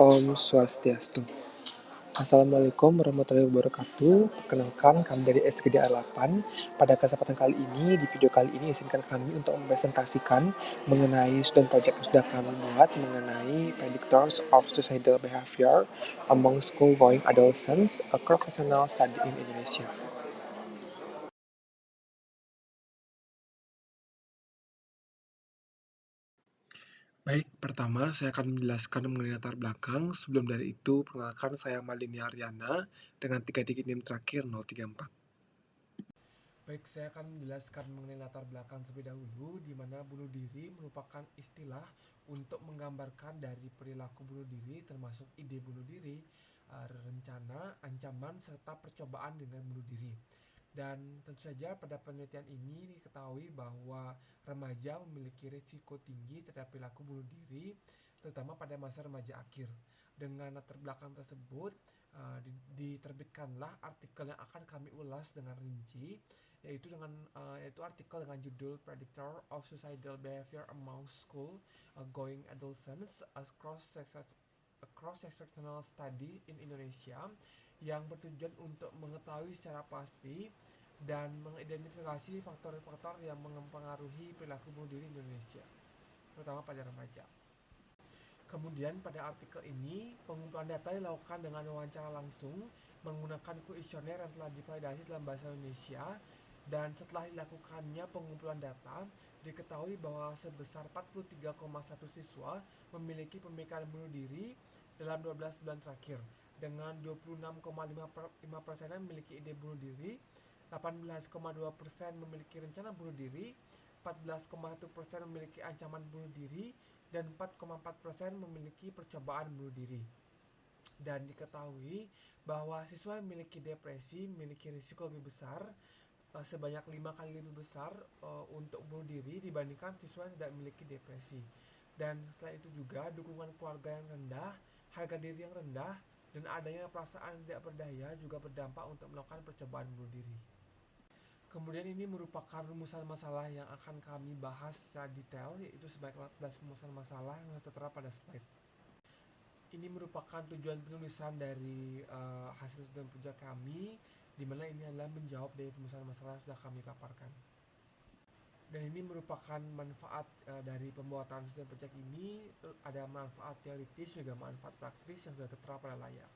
Om Swastiastu. Assalamualaikum warahmatullahi wabarakatuh. Perkenalkan, kami dari S3DA 8. Pada kesempatan kali ini, di video kali ini izinkan kami untuk mempresentasikan mengenai student project yang sudah kami buat mengenai predictors of suicidal behavior among school-going adolescents, a cross-sectional study in Indonesia. Baik, pertama saya akan menjelaskan mengenai latar belakang. Sebelum dari itu, perkenalkan saya Maldini Aryana dengan 3 digit NIM terakhir 034. Baik, saya akan menjelaskan mengenai latar belakang terlebih dahulu, di mana bunuh diri merupakan istilah untuk menggambarkan dari perilaku bunuh diri, termasuk ide bunuh diri, rencana, ancaman, serta percobaan dengan bunuh diri. Dan tentu saja pada penelitian ini diketahui bahwa remaja memiliki risiko tinggi terhadap perilaku bunuh diri, terutama pada masa remaja akhir. Dengan latar belakang tersebut, diterbitkanlah artikel yang akan kami ulas dengan rinci, yaitu artikel dengan judul Predictor of Suicidal Behavior Among School Going Adolescents, a Cross-Sectional Study in Indonesia, yang bertujuan untuk mengetahui secara pasti dan mengidentifikasi faktor-faktor yang mempengaruhi perilaku bunuh diri di Indonesia, terutama pada remaja. Kemudian pada artikel ini, pengumpulan data dilakukan dengan wawancara langsung menggunakan kuesioner yang telah divalidasi dalam bahasa Indonesia, dan setelah dilakukannya pengumpulan data, diketahui bahwa sebesar 43,1 siswa memiliki pemikiran bunuh diri dalam 12 bulan terakhir, dengan 26,5% memiliki ide bunuh diri, 18,2% memiliki rencana bunuh diri, 14,1% memiliki ancaman bunuh diri, dan 4,4% memiliki percobaan bunuh diri. Dan diketahui bahwa siswa yang memiliki depresi memiliki risiko lebih besar, sebanyak 5 kali lebih besar untuk bunuh diri dibandingkan siswa yang tidak memiliki depresi. Dan setelah itu juga dukungan keluarga yang rendah, harga diri yang rendah, dan adanya perasaan tidak berdaya juga berdampak untuk melakukan percobaan bunuh diri. Kemudian ini merupakan rumusan masalah yang akan kami bahas secara detail, yaitu sebanyak 14 rumusan masalah yang tertera pada slide. Ini merupakan tujuan penulisan dari hasil studi project kami, di mana ini adalah menjawab dari rumusan masalah yang sudah kami paparkan. Dan ini merupakan manfaat dari pembuatan studi project ini, ada manfaat teoritis juga manfaat praktis yang sudah tertera pada layar.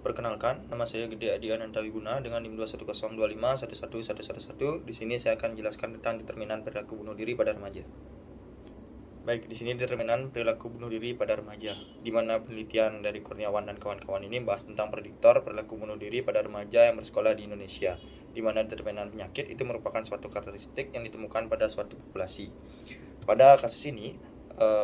Perkenalkan, nama saya Gede Adian Antawiguna dengan NIM 21025111111. Di sini saya akan menjelaskan tentang determinan perilaku bunuh diri pada remaja. Baik, di sini determinan perilaku bunuh diri pada remaja, di mana penelitian dari Kurniawan dan kawan-kawan ini membahas tentang prediktor perilaku bunuh diri pada remaja yang bersekolah di Indonesia, di mana determinan penyakit itu merupakan suatu karakteristik yang ditemukan pada suatu populasi. Pada kasus ini,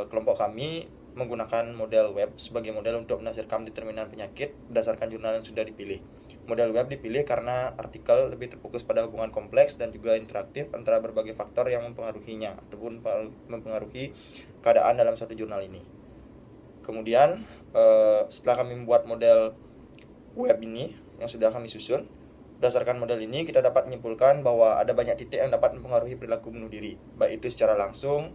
kelompok kami menggunakan model web sebagai model untuk menafsirkan determinan penyakit berdasarkan jurnal yang sudah dipilih. Model web dipilih karena artikel lebih terfokus pada hubungan kompleks dan juga interaktif antara berbagai faktor yang mempengaruhinya ataupun mempengaruhi keadaan dalam suatu jurnal ini. Kemudian setelah kami membuat model web ini yang sudah kami susun, berdasarkan model ini kita dapat menyimpulkan bahwa ada banyak titik yang dapat mempengaruhi perilaku bunuh diri, baik itu secara langsung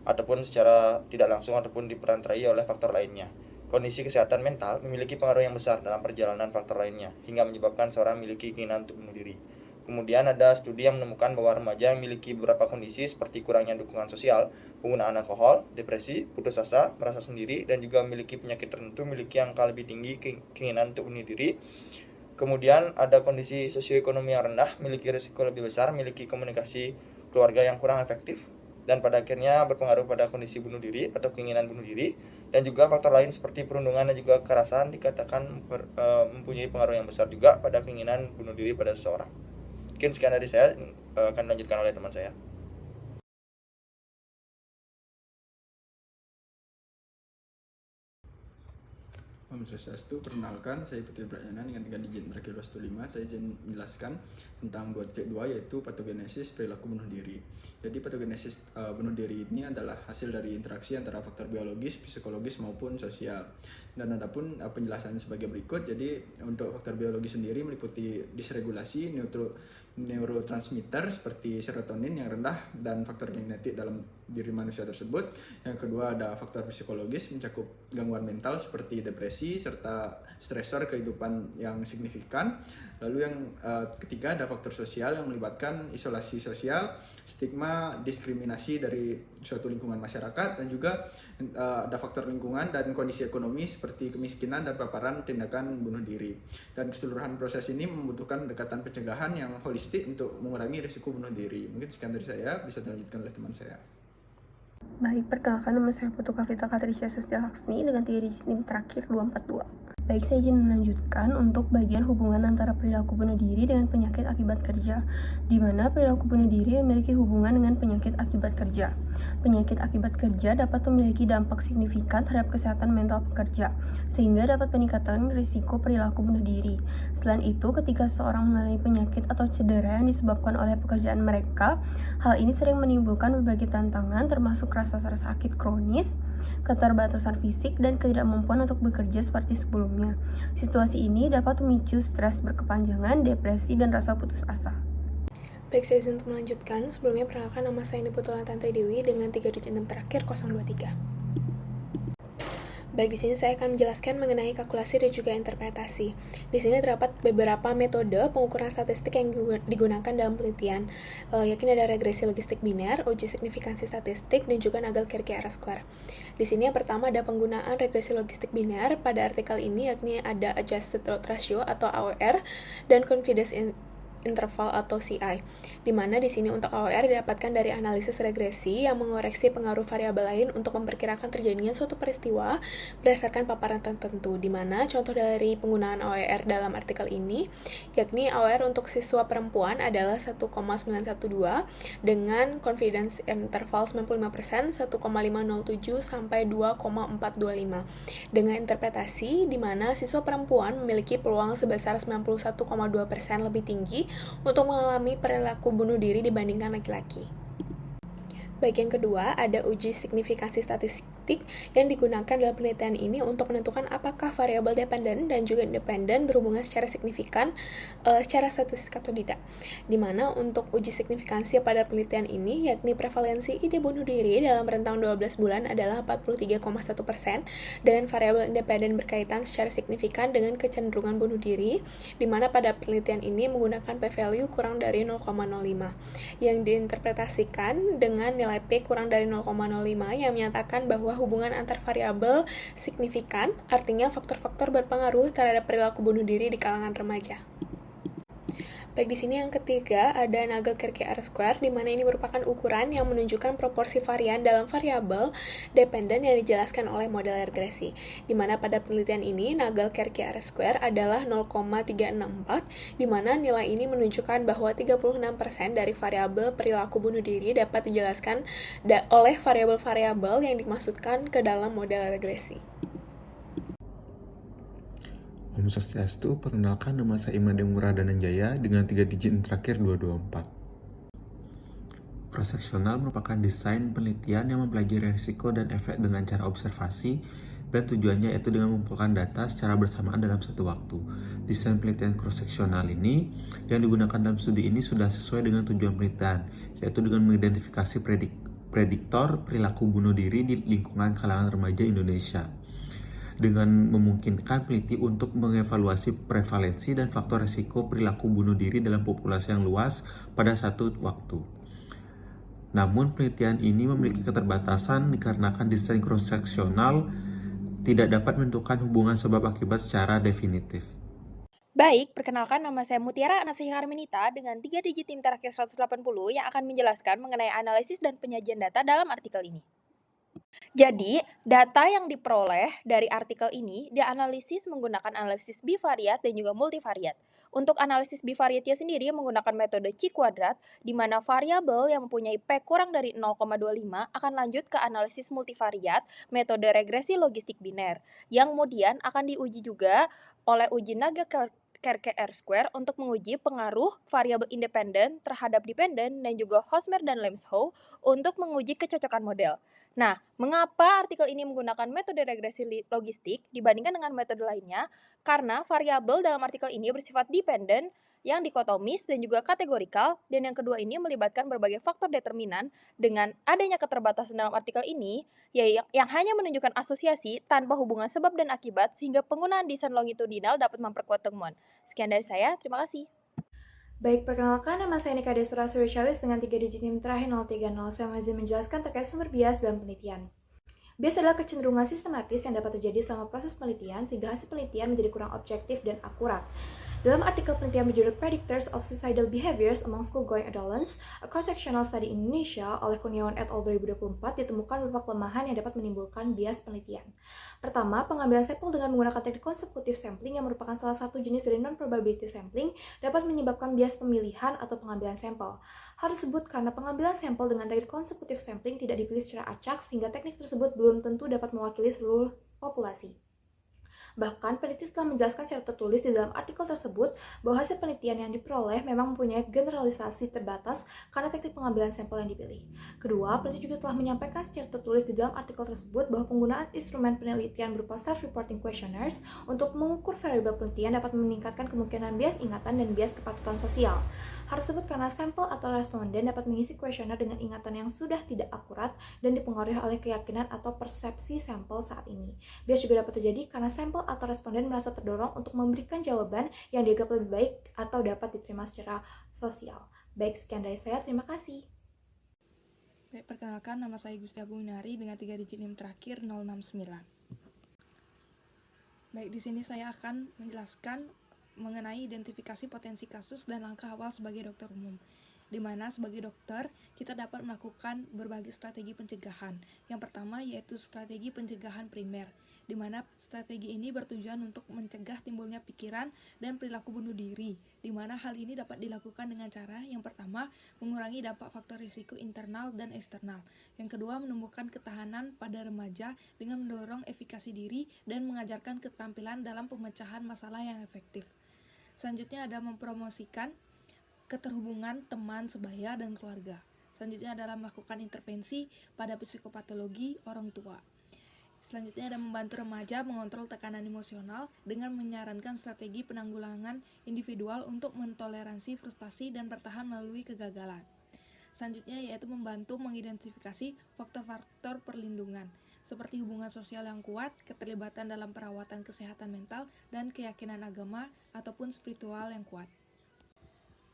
ataupun secara tidak langsung ataupun diperantarai oleh faktor lainnya. Kondisi kesehatan mental memiliki pengaruh yang besar dalam perjalanan faktor lainnya, hingga menyebabkan seorang memiliki keinginan untuk bunuh diri. Kemudian ada studi yang menemukan bahwa remaja yang memiliki beberapa kondisi seperti kurangnya dukungan sosial, penggunaan alkohol, depresi, putus asa, merasa sendiri, dan juga memiliki penyakit tertentu memiliki angka lebih tinggi keinginan untuk bunuh diri. Kemudian ada kondisi sosioekonomi yang rendah, memiliki risiko lebih besar, memiliki komunikasi keluarga yang kurang efektif, dan pada akhirnya berpengaruh pada kondisi bunuh diri atau keinginan bunuh diri. Dan juga faktor lain seperti perundungan dan juga kekerasan dikatakan mempunyai pengaruh yang besar juga pada keinginan bunuh diri pada seseorang. Mungkin sekian dari saya, akan dilanjutkan oleh teman saya. Om Swastiastu, perkenalkan saya Putri Prajana dengan 3 digit terakhir 215. Saya izin menjelaskan tentang 2.2 yaitu patogenesis perilaku bunuh diri. Jadi patogenesis bunuh diri ini adalah hasil dari interaksi antara faktor biologis, psikologis maupun sosial. Dan adapun penjelasannya sebagai berikut. Jadi untuk faktor biologis sendiri meliputi disregulasi, neurotransmitter seperti serotonin yang rendah dan faktor genetik dalam diri manusia tersebut. Yang kedua ada faktor psikologis mencakup gangguan mental seperti depresi serta stresor kehidupan yang signifikan. Lalu yang ketiga ada faktor sosial yang melibatkan isolasi sosial, stigma, diskriminasi dari suatu lingkungan masyarakat, dan juga ada faktor lingkungan dan kondisi ekonomi seperti kemiskinan dan paparan tindakan bunuh diri. Dan keseluruhan proses ini membutuhkan pendekatan pencegahan yang holistik untuk mengurangi risiko bunuh diri. Mungkin sekian dari saya, bisa dilanjutkan oleh teman saya. Baik, perkenalkan nama saya Putu Kavita Katrisya Sestia Laksmi dengan 3 digit NIM terakhir 242. Baik, saya izin melanjutkan untuk bagian hubungan antara perilaku bunuh diri dengan penyakit akibat kerja, di mana perilaku bunuh diri memiliki hubungan dengan penyakit akibat kerja. Penyakit akibat kerja dapat memiliki dampak signifikan terhadap kesehatan mental pekerja, sehingga dapat meningkatkan risiko perilaku bunuh diri. Selain itu, ketika seseorang mengalami penyakit atau cedera yang disebabkan oleh pekerjaan mereka, hal ini sering menimbulkan berbagai tantangan termasuk rasa sakit kronis, keterbatasan fisik, dan ketidakmampuan untuk bekerja seperti sebelumnya. Situasi ini dapat memicu stres berkepanjangan, depresi, dan rasa putus asa. Baik, saya izin untuk melanjutkan. Sebelumnya, perkenalkan nama saya Niputulan Tantri Dewi dengan 3 digit NIM terakhir 023. Baik, di sini saya akan menjelaskan mengenai kalkulasi dan juga interpretasi. Di sini terdapat beberapa metode pengukuran statistik yang digunakan dalam penelitian, yakni ada regresi logistik biner, uji signifikansi statistik, dan juga Nagle-Kerke R-square. Di sini yang pertama ada penggunaan regresi logistik biner pada artikel ini, yakni ada adjusted load ratio atau AOR dan confidence interval atau CI, di mana di sini untuk AOR didapatkan dari analisis regresi yang mengoreksi pengaruh variabel lain untuk memperkirakan terjadinya suatu peristiwa berdasarkan paparan tertentu, di mana contoh dari penggunaan AOR dalam artikel ini, yakni AOR untuk siswa perempuan adalah 1,912 dengan confidence interval 95%, 1,507 sampai 2,425, dengan interpretasi di mana siswa perempuan memiliki peluang sebesar 91,2% lebih tinggi untuk mengalami perilaku bunuh diri dibandingkan laki-laki. Baik, yang kedua ada uji signifikansi statistik yang digunakan dalam penelitian ini untuk menentukan apakah variabel dependen dan juga independen berhubungan secara signifikan secara statistik atau tidak. Dimana untuk uji signifikansi pada penelitian ini, yakni prevalensi ide bunuh diri dalam rentang 12 bulan adalah 43,1% dan variabel independen berkaitan secara signifikan dengan kecenderungan bunuh diri, dimana pada penelitian ini menggunakan p-value kurang dari 0,05 yang diinterpretasikan dengan nilai P kurang dari 0,05 yang menyatakan bahwa hubungan antar variabel signifikan, artinya faktor-faktor berpengaruh terhadap perilaku bunuh diri di kalangan remaja. Baik, di sini yang ketiga ada Nagle-Kerke R-square, di mana ini merupakan ukuran yang menunjukkan proporsi varian dalam variabel dependen yang dijelaskan oleh model regresi. Di mana pada penelitian ini Nagle-Kerke R-square adalah 0,364, di mana nilai ini menunjukkan bahwa 36% dari variabel perilaku bunuh diri dapat dijelaskan oleh variabel-variabel yang dimaksudkan ke dalam model regresi. Om Swastiastu, perkenalkan nama saya Imade Murahdananjaya dengan 3 digit terakhir 224. Cross-sectional merupakan desain penelitian yang mempelajari risiko dan efek dengan cara observasi, dan tujuannya yaitu dengan mengumpulkan data secara bersamaan dalam satu waktu. Desain penelitian cross-sectional ini yang digunakan dalam studi ini sudah sesuai dengan tujuan penelitian, yaitu dengan mengidentifikasi prediktor perilaku bunuh diri di lingkungan kalangan remaja Indonesia, dengan memungkinkan peneliti untuk mengevaluasi prevalensi dan faktor risiko perilaku bunuh diri dalam populasi yang luas pada satu waktu. Namun penelitian ini memiliki keterbatasan dikarenakan desain cross-sectional tidak dapat menentukan hubungan sebab akibat secara definitif. Baik, perkenalkan nama saya Mutiara Anastasya Karminita dengan 3 digit NIM terakhir 180 yang akan menjelaskan mengenai analisis dan penyajian data dalam artikel ini. Jadi, data yang diperoleh dari artikel ini dianalisis menggunakan analisis bivariat dan juga multivariat. Untuk analisis bivariatnya sendiri menggunakan metode C-kuadrat, di mana variabel yang mempunyai P kurang dari 0,25 akan lanjut ke analisis multivariat, metode regresi logistik biner, yang kemudian akan diuji juga oleh uji Nagle-Kerke R-square untuk menguji pengaruh variabel independen terhadap dependen dan juga Hosmer dan Lemshow untuk menguji kecocokan model. Nah, mengapa artikel ini menggunakan metode regresi logistik dibandingkan dengan metode lainnya? Karena variabel dalam artikel ini bersifat dependen, yang dikotomis dan juga kategorikal, dan yang kedua ini melibatkan berbagai faktor determinan. Dengan adanya keterbatasan dalam artikel ini, yang hanya menunjukkan asosiasi tanpa hubungan sebab dan akibat, sehingga penggunaan desain longitudinal dapat memperkuat temuan. Sekian dari saya, terima kasih. Baik, perkenalkan, nama saya Nika Desra Suryacawis dengan 3 digit NIM terakhir 030. Saya izin menjelaskan terkait sumber bias dalam penelitian. Bias adalah kecenderungan sistematis yang dapat terjadi selama proses penelitian sehingga hasil penelitian menjadi kurang objektif dan akurat. Dalam artikel penelitian berjudul Predictors of Suicidal Behaviors Among School-Going Adolescents, a Cross-Sectional Study in Indonesia oleh Kurniawan et al. 2024 ditemukan beberapa kelemahan yang dapat menimbulkan bias penelitian. Pertama, pengambilan sampel dengan menggunakan teknik konsekutif sampling yang merupakan salah satu jenis dari non-probability sampling dapat menyebabkan bias pemilihan atau pengambilan sampel. Hal tersebut karena pengambilan sampel dengan teknik konsekutif sampling tidak dipilih secara acak sehingga teknik tersebut belum tentu dapat mewakili seluruh populasi. Bahkan, peneliti telah menjelaskan secara tertulis di dalam artikel tersebut bahwa hasil penelitian yang diperoleh memang mempunyai generalisasi terbatas karena teknik pengambilan sampel yang dipilih. Kedua, peneliti juga telah menyampaikan secara tertulis di dalam artikel tersebut bahwa penggunaan instrumen penelitian berupa self-reporting questionnaires untuk mengukur variabel penelitian dapat meningkatkan kemungkinan bias ingatan dan bias kepatutan sosial. Hal tersebut karena sampel atau responden dapat mengisi kuesioner dengan ingatan yang sudah tidak akurat dan dipengaruhi oleh keyakinan atau persepsi sampel saat ini. Bias juga dapat terjadi karena sampel atau responden merasa terdorong untuk memberikan jawaban yang dianggap lebih baik atau dapat diterima secara sosial. Baik, sekian dari saya. Terima kasih. Baik, perkenalkan, nama saya Gusti Agung Winari dengan 3 digit NIM terakhir 069. Baik, di sini saya akan menjelaskan mengenai identifikasi potensi kasus dan langkah awal sebagai dokter umum, di mana sebagai dokter kita dapat melakukan berbagai strategi pencegahan. Yang pertama yaitu strategi pencegahan primer, di mana strategi ini bertujuan untuk mencegah timbulnya pikiran dan perilaku bunuh diri, di mana hal ini dapat dilakukan dengan cara yang pertama mengurangi dampak faktor risiko internal dan eksternal. Yang kedua menumbuhkan ketahanan pada remaja dengan mendorong efikasi diri dan mengajarkan keterampilan dalam pemecahan masalah yang efektif. Selanjutnya ada mempromosikan keterhubungan teman sebaya dan keluarga. Selanjutnya adalah melakukan intervensi pada psikopatologi orang tua. Selanjutnya ada membantu remaja mengontrol tekanan emosional dengan menyarankan strategi penanggulangan individual untuk mentoleransi frustasi dan bertahan melalui kegagalan. Selanjutnya yaitu membantu mengidentifikasi faktor-faktor perlindungan seperti hubungan sosial yang kuat, keterlibatan dalam perawatan kesehatan mental, dan keyakinan agama ataupun spiritual yang kuat.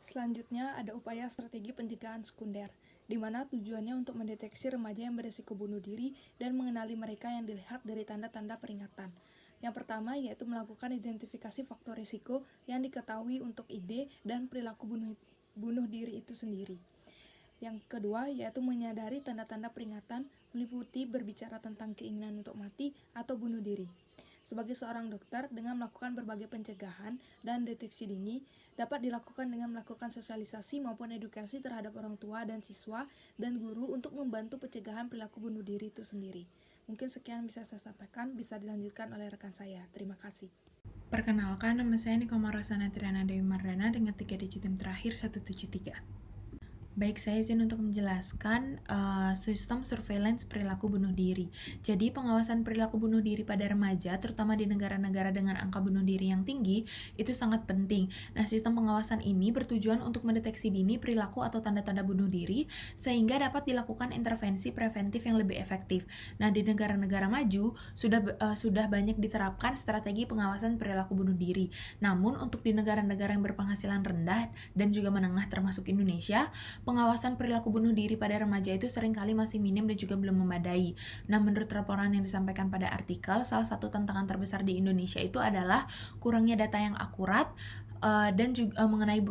Selanjutnya ada upaya strategi pencegahan sekunder, di mana tujuannya untuk mendeteksi remaja yang berisiko bunuh diri dan mengenali mereka yang dilihat dari tanda-tanda peringatan. Yang pertama yaitu melakukan identifikasi faktor risiko yang diketahui untuk ide dan perilaku bunuh diri itu sendiri. Yang kedua yaitu menyadari tanda-tanda peringatan meliputi berbicara tentang keinginan untuk mati atau bunuh diri. Sebagai seorang dokter, dengan melakukan berbagai pencegahan dan deteksi dini, dapat dilakukan dengan melakukan sosialisasi maupun edukasi terhadap orang tua dan siswa dan guru untuk membantu pencegahan perilaku bunuh diri itu sendiri. Mungkin sekian bisa saya sampaikan, bisa dilanjutkan oleh rekan saya. Terima kasih. Perkenalkan, nama saya Nikoma Rosana Triana Dewi Mardana dengan 3 digit NIM terakhir 173. Baik, saya izin untuk menjelaskan sistem surveillance perilaku bunuh diri. Jadi, pengawasan perilaku bunuh diri pada remaja, terutama di negara-negara dengan angka bunuh diri yang tinggi, itu sangat penting. Nah, sistem pengawasan ini bertujuan untuk mendeteksi dini perilaku atau tanda-tanda bunuh diri, sehingga dapat dilakukan intervensi preventif yang lebih efektif. Nah, di negara-negara maju, sudah banyak diterapkan strategi pengawasan perilaku bunuh diri. Namun, untuk di negara-negara yang berpenghasilan rendah dan juga menengah termasuk Indonesia, pengawasan perilaku bunuh diri pada remaja itu seringkali masih minim dan juga belum memadai. Nah, menurut laporan yang disampaikan pada artikel, salah satu tantangan terbesar di Indonesia itu adalah kurangnya data yang akurat dan juga mengenai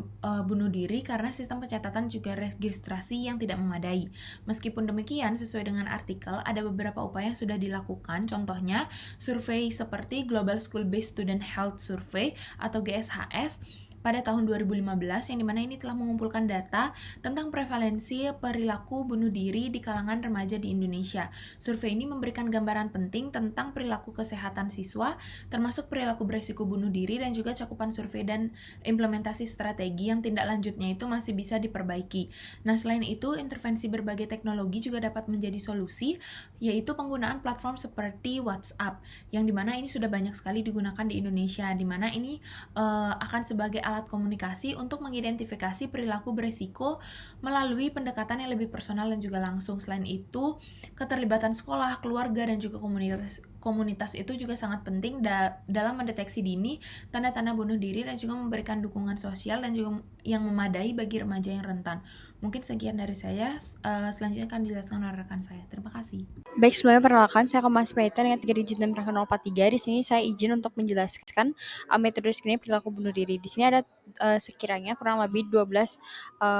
bunuh diri karena sistem pencatatan juga registrasi yang tidak memadai. Meskipun demikian, sesuai dengan artikel, ada beberapa upaya yang sudah dilakukan, contohnya survei seperti Global School Based Student Health Survey atau GSHS pada tahun 2015, yang dimana ini telah mengumpulkan data tentang prevalensi perilaku bunuh diri di kalangan remaja di Indonesia. Survei ini memberikan gambaran penting tentang perilaku kesehatan siswa, termasuk perilaku berisiko bunuh diri, dan juga cakupan survei dan implementasi strategi yang tindak lanjutnya itu masih bisa diperbaiki. Nah, selain itu, intervensi berbagai teknologi juga dapat menjadi solusi, yaitu penggunaan platform seperti WhatsApp, yang dimana ini sudah banyak sekali digunakan di Indonesia, dimana ini akan sebagai alat komunikasi untuk mengidentifikasi perilaku berisiko melalui pendekatan yang lebih personal dan juga langsung. Selain itu, keterlibatan sekolah, keluarga, dan juga komunitas itu juga sangat penting dalam mendeteksi dini tanda-tanda bunuh diri dan juga memberikan dukungan sosial dan juga yang memadai bagi remaja yang rentan. Mungkin sekian dari saya, selanjutnya akan dijelaskan oleh rekan saya. Terima kasih. Baik, sebelumnya perkenalkan, saya Kemas Prita dengan 3 digit NIM terakhir 043. Di sini saya izin untuk menjelaskan metode screening perilaku bunuh diri. Di sini ada sekiranya kurang lebih 12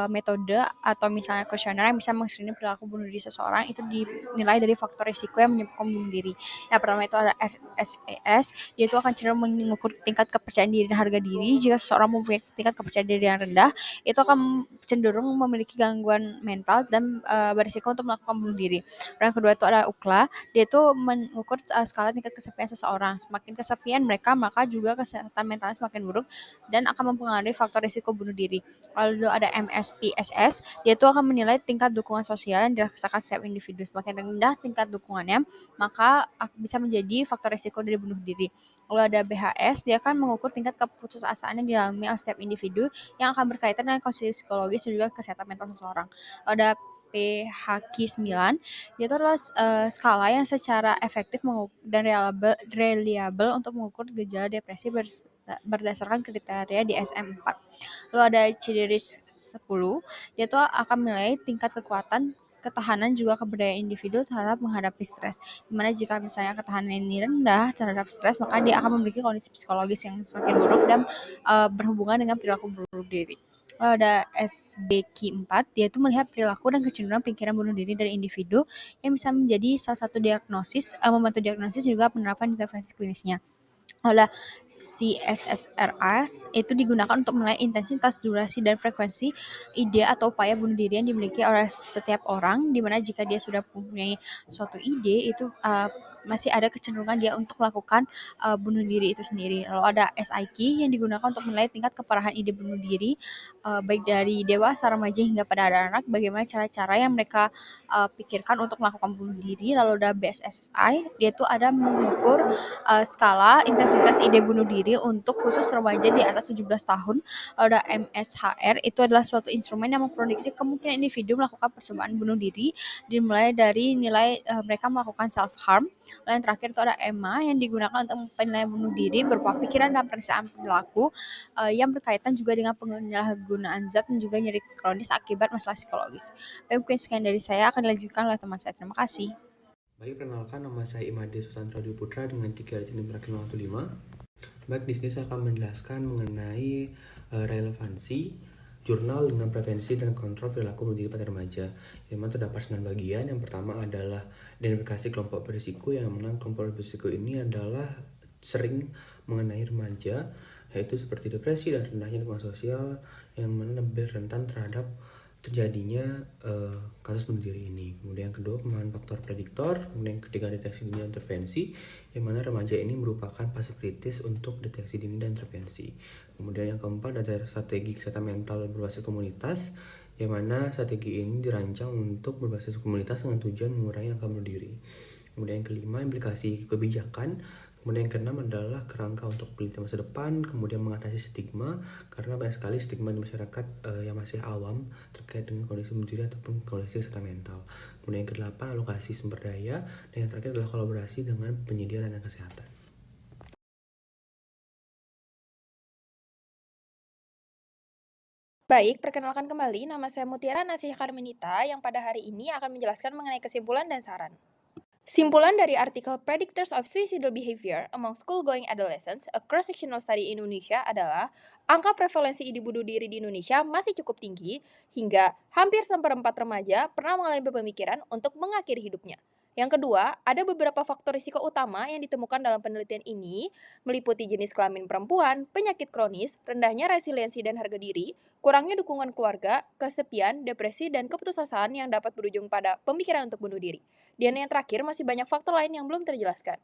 metode atau misalnya kuesioner yang bisa meng-screening perilaku bunuh diri seseorang. Itu dinilai dari faktor risiko yang menyebabkan bunuh diri. Yang pertama itu ada RSES, dia itu akan cenderung mengukur tingkat kepercayaan diri dan harga diri. Jika seseorang mempunyai tingkat kepercayaan diri yang rendah, itu akan cenderung memiliki gangguan mental dan berisiko untuk melakukan bunuh diri. Yang kedua itu ada UCLA, dia itu mengukur skala tingkat kesepian seseorang. Semakin kesepian mereka, maka juga kesehatan mentalnya semakin buruk dan akan mempengaruhi faktor risiko bunuh diri. Lalu ada MSPSS, dia itu akan menilai tingkat dukungan sosial yang dirasakan setiap individu. Semakin rendah tingkat dukungannya, maka bisa menjadi faktor risiko dari bunuh diri. Lalu ada BHS, dia akan mengukur tingkat keputusasaan yang dialami oleh setiap individu yang akan berkaitan dengan kondisi psikologis dan juga kesehatan mental seseorang. Lalu ada PHQ-9, dia itu adalah skala yang secara efektif dan reliable untuk mengukur gejala depresi berdasarkan kriteria di DSM-4. Lalu ada CDR-10, dia itu akan menilai tingkat kekuatan, ketahanan juga keberdayaan individu terhadap menghadapi stres. Dimana jika misalnya ketahanan ini rendah terhadap stres, maka dia akan memiliki kondisi psikologis yang semakin buruk dan berhubungan dengan perilaku bunuh diri. Lalu ada SBQ-4, dia itu melihat perilaku dan kecenderungan pikiran bunuh diri dari individu yang bisa menjadi salah satu diagnosis, membantu diagnosis juga penerapan intervensi klinisnya. Lalu CSSRS itu digunakan untuk menilai intensitas, durasi, dan frekuensi ide atau upaya bunuh diri yang dimiliki oleh setiap orang, dimana jika dia sudah mempunyai suatu ide itu masih ada kecenderungan dia untuk melakukan bunuh diri itu sendiri. Lalu ada SIQ yang digunakan untuk menilai tingkat keparahan ide bunuh diri baik dari dewasa, remaja hingga pada anak-anak, bagaimana cara-cara yang mereka pikirkan untuk melakukan bunuh diri. Lalu ada BSSI, dia tuh ada mengukur skala intensitas ide bunuh diri untuk khusus remaja di atas 17 tahun. Lalu ada MSHR, itu adalah suatu instrumen yang memprediksi kemungkinan individu melakukan percobaan bunuh diri dimulai dari nilai mereka melakukan self-harm. Lalu yang terakhir itu ada EMA yang digunakan untuk penilaian bunuh diri berupa pikiran dan periksaan perilaku yang berkaitan juga dengan penyalahgunaan zat dan juga nyeri kronis akibat masalah psikologis. Baik, mungkin sekian dari saya, akan dilanjutkan oleh teman saya. Terima kasih. Baik, perkenalkan, nama saya Imade Susantra Dwi Putra dengan 3 digit NIM terakhir 015. Baik, di sini saya akan menjelaskan mengenai relevansi jurnal dengan prevensi dan kontrol perilaku bunuh diri pada remaja. Yang mana terdapat 9 bagian. Yang pertama adalah identifikasi kelompok berisiko, yang mana kelompok berisiko ini adalah sering mengenai remaja, yaitu seperti depresi dan rendahnya dukungan sosial, yang mana lebih rentan terhadap terjadinya kasus bunuh diri ini. Kemudian yang kedua, pemahaman faktor prediktor. Kemudian yang ketiga, deteksi dini dan intervensi, yang mana remaja ini merupakan fase kritis untuk deteksi dini dan intervensi. Kemudian yang keempat, ada strategi kesehatan mental berbasis komunitas, yang mana strategi ini dirancang untuk berbasis komunitas dengan tujuan mengurangi angka bunuh diri. Kemudian yang kelima, implikasi kebijakan. Kemudian yang keenam adalah kerangka untuk penelitian masa depan. Kemudian mengatasi stigma, karena banyak sekali stigma di masyarakat yang masih awam terkait dengan kondisi bunuh diri ataupun kondisi kesehatan mental. Kemudian yang kedelapan, alokasi sumber daya. Dan yang terakhir adalah kolaborasi dengan penyedia layanan kesehatan. Baik, perkenalkan kembali, nama saya Mutiara Nasih Karminita yang pada hari ini akan menjelaskan mengenai kesimpulan dan saran. Simpulan dari artikel Predictors of Suicidal Behavior Among School-Going Adolescents, a Cross-Sectional Study in Indonesia adalah angka prevalensi ide bunuh diri di Indonesia masih cukup tinggi, hingga hampir seperempat remaja pernah mengalami pemikiran untuk mengakhiri hidupnya. Yang kedua, ada beberapa faktor risiko utama yang ditemukan dalam penelitian ini, meliputi jenis kelamin perempuan, penyakit kronis, rendahnya resiliensi dan harga diri, kurangnya dukungan keluarga, kesepian, depresi, dan keputusasaan yang dapat berujung pada pemikiran untuk bunuh diri. Dan yang terakhir, masih banyak faktor lain yang belum terjelaskan.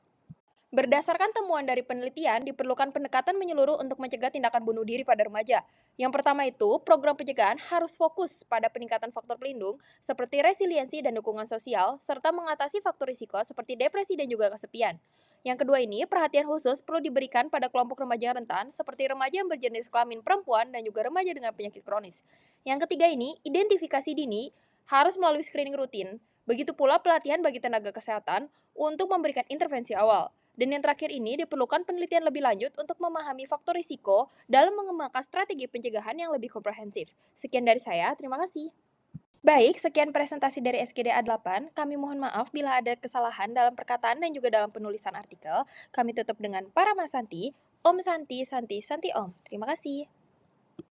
Berdasarkan temuan dari penelitian, diperlukan pendekatan menyeluruh untuk mencegah tindakan bunuh diri pada remaja. Yang pertama itu, program pencegahan harus fokus pada peningkatan faktor pelindung seperti resiliensi dan dukungan sosial, serta mengatasi faktor risiko seperti depresi dan juga kesepian. Yang kedua ini, perhatian khusus perlu diberikan pada kelompok remaja yang rentan, seperti remaja yang berjenis kelamin perempuan dan juga remaja dengan penyakit kronis. Yang ketiga ini, identifikasi dini harus melalui screening rutin, begitu pula pelatihan bagi tenaga kesehatan untuk memberikan intervensi awal. Dan yang terakhir ini diperlukan penelitian lebih lanjut untuk memahami faktor risiko dalam mengembangkan strategi pencegahan yang lebih komprehensif. Sekian dari saya, terima kasih. Baik, sekian presentasi dari SGDA 8. Kami mohon maaf bila ada kesalahan dalam perkataan dan juga dalam penulisan artikel. Kami tutup dengan Para Mas Santi, Om Santi, Santi, Santi Om. Terima kasih.